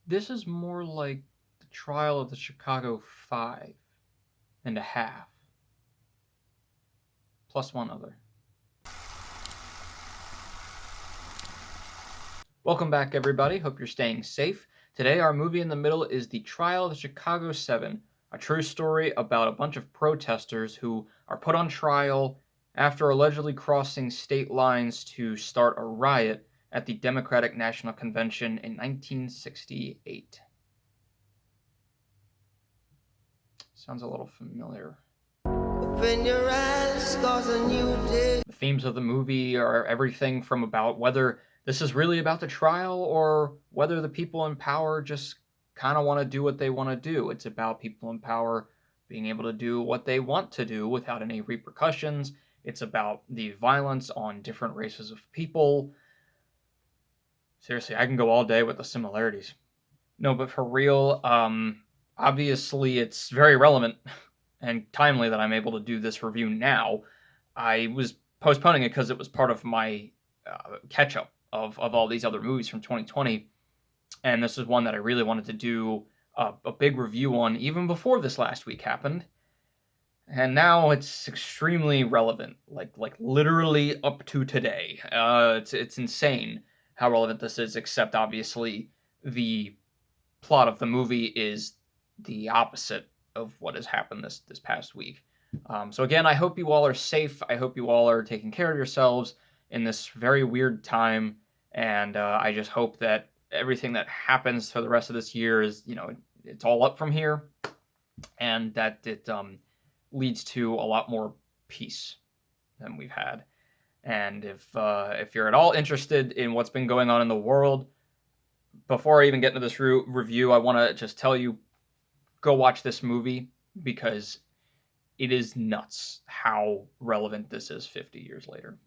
This is more like the trial of the Chicago 5.5, plus one other. Welcome back, everybody. Hope you're staying safe. Today, our movie in the middle is The Trial of the Chicago 7, a true story about a bunch of protesters who are put on trial after allegedly crossing state lines to start a riot at the Democratic National Convention in 1968. Sounds a little familiar. Open your eyes, 'cause a new day. The themes of the movie are everything from about whether this is really about the trial or whether the people in power just kind of want to do what they want to do. It's about people in power being able to do what they want to do without any repercussions. It's about the violence on different races of people. Seriously, I can go all day with the similarities. No, but for real, obviously it's very relevant and timely that I'm able to do this review now. I was postponing it because it was part of my catch-up of all these other movies from 2020, and this is one that I really wanted to do a big review on even before this last week happened. And now it's extremely relevant, like literally up to today. It's insane how relevant this is, except obviously the plot of the movie is the opposite of what has happened this past week. So again, I hope you all are safe. I hope you all are taking care of yourselves in this very weird time, and I just hope that everything that happens for the rest of this year is, it's all up from here, and that it leads to a lot more peace than we've had. And if you're at all interested in what's been going on in the world, before I even get into this review, I want to just tell you, go watch this movie, because it is nuts how relevant this is 50 years later.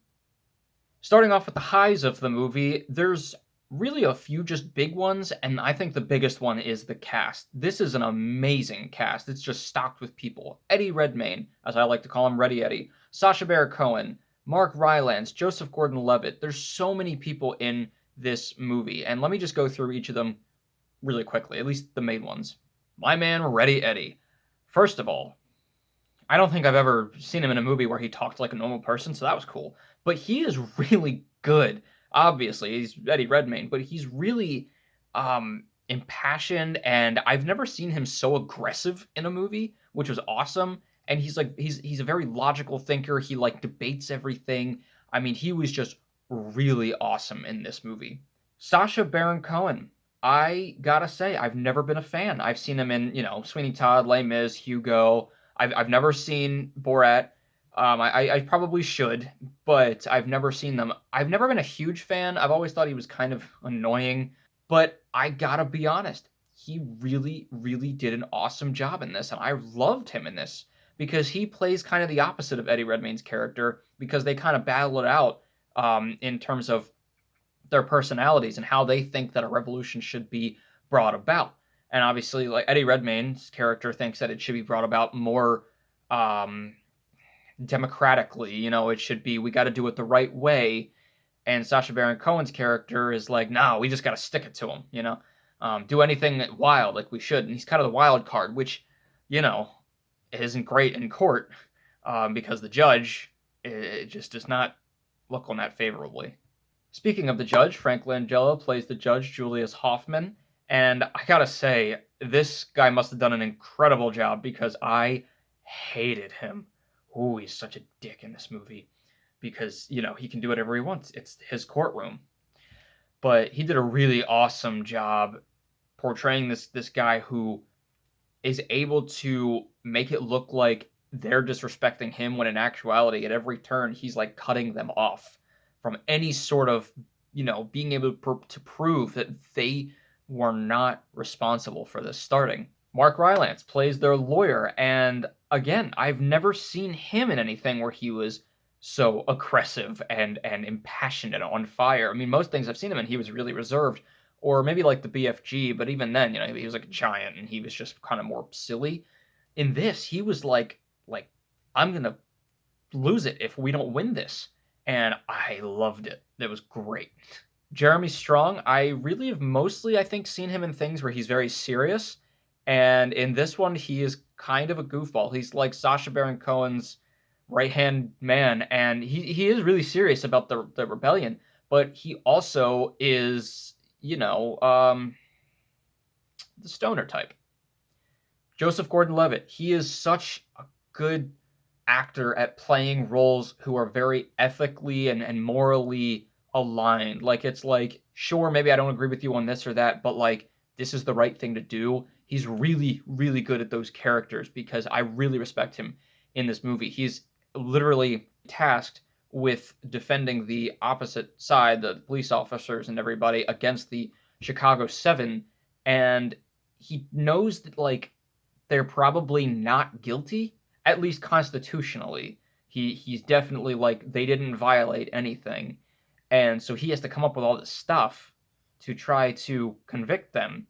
Starting off with the highs of the movie, there's really a few just big ones, and I think the biggest one is the cast. This is an amazing cast. It's just stocked with people. Eddie Redmayne, as I like to call him, Ready Eddie. Sacha Baron Cohen. Mark Rylance. Joseph Gordon-Levitt. There's so many people in this movie, and let me just go through each of them really quickly, at least the main ones. My man, Ready Eddie. First of all, I don't think I've ever seen him in a movie where he talked like a normal person, so that was cool. But he is really good. Obviously, he's Eddie Redmayne, but he's really impassioned, and I've never seen him so aggressive in a movie, which was awesome. And he's a very logical thinker. He debates everything. I mean, he was just really awesome in this movie. Sacha Baron Cohen. I gotta say, I've never been a fan. I've seen him in, Sweeney Todd, Les Mis, Hugo. I've never seen Borat. I probably should, but I've never seen them. I've never been a huge fan. I've always thought he was kind of annoying, but I gotta be honest, he really, really did an awesome job in this, and I loved him in this, because he plays kind of the opposite of Eddie Redmayne's character, because they kind of battle it out in terms of their personalities and how they think that a revolution should be brought about. And obviously, Eddie Redmayne's character thinks that it should be brought about more democratically. It should be, we got to do it the right way. And Sacha Baron Cohen's character is like, no, we just got to stick it to him. Do anything wild like we should. And he's kind of the wild card, which, isn't great in court because the judge it just does not look on that favorably. Speaking of the judge, Frank Langella plays the judge, Julius Hoffman. And I gotta say, this guy must have done an incredible job, because I hated him. Ooh, he's such a dick in this movie, because, he can do whatever he wants. It's his courtroom. But he did a really awesome job portraying this guy who is able to make it look like they're disrespecting him, when in actuality, at every turn, he's cutting them off from any sort of, being able to prove that they were not responsible for this starting. Mark Rylance plays their lawyer, and again, I've never seen him in anything where he was so aggressive and impassioned and on fire. I mean, most things I've seen him in, he was really reserved, or maybe the BFG, but even then, he was like a giant, and he was just kind of more silly. In this, he was like, I'm gonna lose it if we don't win this, and I loved it. It was great. Jeremy Strong, I really have mostly, I think, seen him in things where he's very serious, and in this one, he is kind of a goofball. He's like Sacha Baron Cohen's right-hand man, and he is really serious about the rebellion, but he also is, the stoner type. Joseph Gordon-Levitt, he is such a good actor at playing roles who are very ethically and morally aligned. Like, it's like, sure, maybe I don't agree with you on this or that, but like, this is the right thing to do. He's really, really good at those characters because I really respect him in this movie. He's literally tasked with defending the opposite side, the police officers and everybody, against the Chicago Seven, and he knows that, like, they're probably not guilty, at least constitutionally. He's definitely like, they didn't violate anything, and so he has to come up with all this stuff to try to convict them.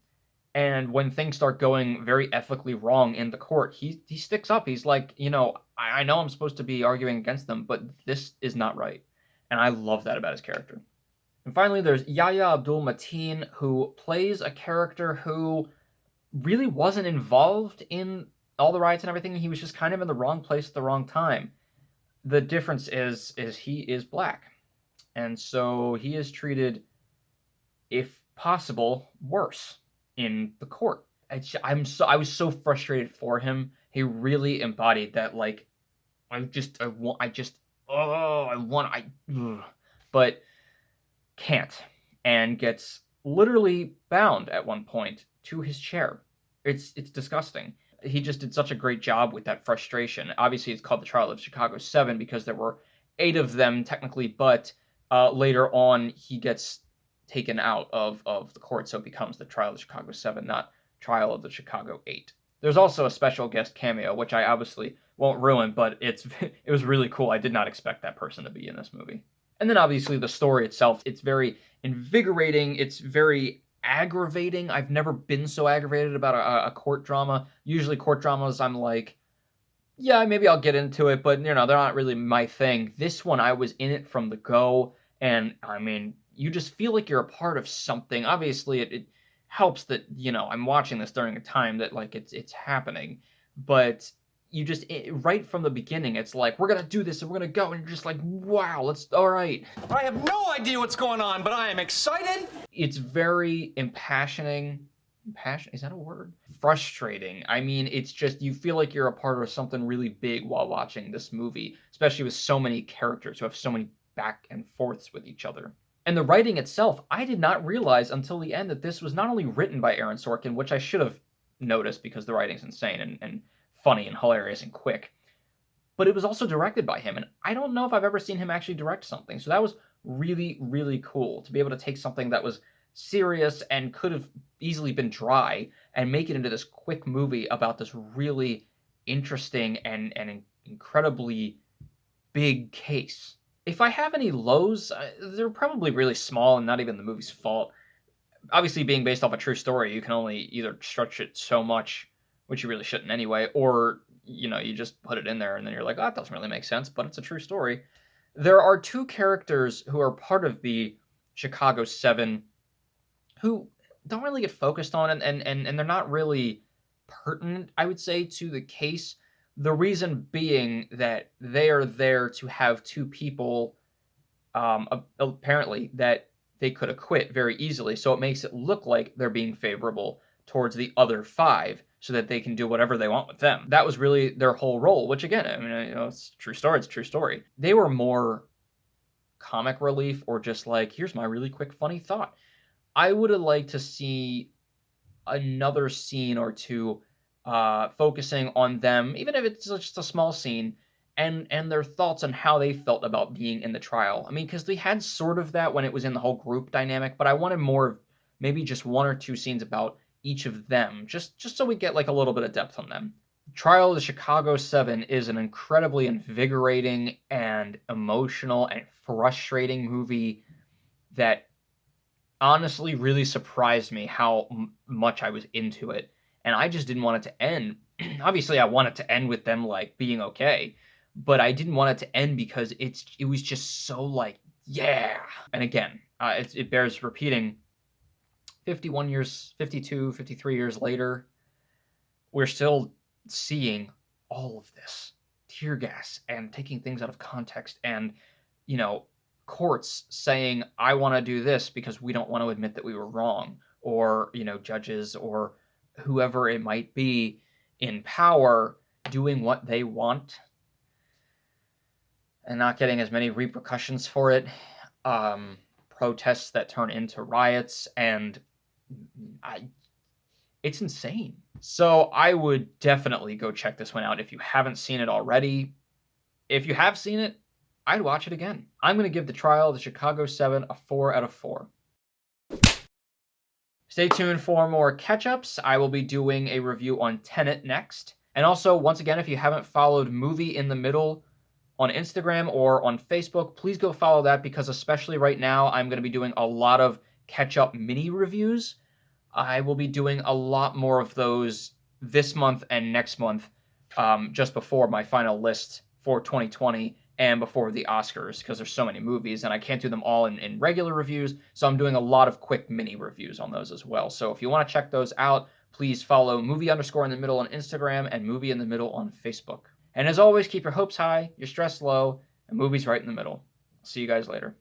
And when things start going very ethically wrong in the court, he sticks up. He's like, I know I'm supposed to be arguing against them, but this is not right. And I love that about his character. And finally, there's Yahya Abdul-Mateen, who plays a character who really wasn't involved in all the riots and everything. He was just kind of in the wrong place at the wrong time. The difference is he is black. And so he is treated, if possible, worse in the court. I was so frustrated for him. He really embodied that, like, but can't, and gets literally bound at one point to his chair. It's disgusting. He just did such a great job with that frustration. Obviously, it's called the Trial of Chicago 7 because there were 8 of them technically, but later on he gets taken out of the court, so it becomes the Trial of the Chicago 7, not Trial of the Chicago 8. There's also a special guest cameo, which I obviously won't ruin, but it was really cool. I did not expect that person to be in this movie. And then obviously the story itself, it's very invigorating, it's very aggravating. I've never been so aggravated about a court drama. Usually court dramas, I'm like, yeah, maybe I'll get into it, but they're not really my thing. This one, I was in it from the go, and I mean, you just feel like you're a part of something. Obviously, it helps that, I'm watching this during a time that, like, it's happening, but you just, right from the beginning, it's like, we're gonna do this and we're gonna go, and you're just like, wow, all right. I have no idea what's going on, but I am excited. It's very impassioning. Is that a word? Frustrating. I mean, it's just, you feel like you're a part of something really big while watching this movie, especially with so many characters who have so many back and forths with each other. And the writing itself, I did not realize until the end that this was not only written by Aaron Sorkin, which I should have noticed because the writing's insane and funny and hilarious and quick, but it was also directed by him. And I don't know if I've ever seen him actually direct something. So that was really, really cool to be able to take something that was serious and could have easily been dry and make it into this quick movie about this really interesting and incredibly big case. If I have any lows, they're probably really small and not even the movie's fault. Obviously, being based off a true story, you can only either stretch it so much, which you really shouldn't anyway, or, you just put it in there and then you're like, oh, that doesn't really make sense, but it's a true story. There are 2 characters who are part of the Chicago 7 who don't really get focused on, and they're not really pertinent, I would say, to the case. The reason being that they are there to have 2 people, apparently, that they could acquit very easily. So it makes it look like they're being favorable towards the other 5 so that they can do whatever they want with them. That was really their whole role, which, again, I mean, it's a true story. It's a true story. They were more comic relief or just like, here's my really quick, funny thought. I would have liked to see another scene or 2 focusing on them, even if it's just a small scene, and their thoughts on how they felt about being in the trial. I mean, because they had sort of that when it was in the whole group dynamic, but I wanted more, maybe just 1 or 2 scenes about each of them, just so we get like a little bit of depth on them. Trial of the Chicago 7 is an incredibly invigorating and emotional and frustrating movie that honestly really surprised me how much I was into it. And I just didn't want it to end. Obviously, I want it to end with them, like, being okay. But I didn't want it to end because it was just so, like, Yeah. And again, it bears repeating, 51 years, 52, 53 years later, we're still seeing all of this tear gas and taking things out of context and, courts saying, I want to do this because we don't want to admit that we were wrong, or, judges or whoever it might be in power doing what they want and not getting as many repercussions for it. Protests that turn into riots, and it's insane. So I would definitely go check this one out if you haven't seen it already. If you have seen it, I'd watch it again. I'm going to give The Trial of the Chicago 7 a 4 out of 4. Stay tuned for more catch-ups. I will be doing a review on Tenet next. And also, once again, if you haven't followed Movie in the Middle on Instagram or on Facebook, please go follow that, because especially right now, I'm going to be doing a lot of catch-up mini reviews. I will be doing a lot more of those this month and next month, just before my final list for 2020 and before the Oscars, because there's so many movies and I can't do them all in regular reviews, so I'm doing a lot of quick mini reviews on those as well. So if you want to check ththose out, please follow movie_in-the-middle on Instagram and Movie in the Middle on Facebook. And as always, keep your hopes high, your stress low, and movies right in the middle. See you guys later.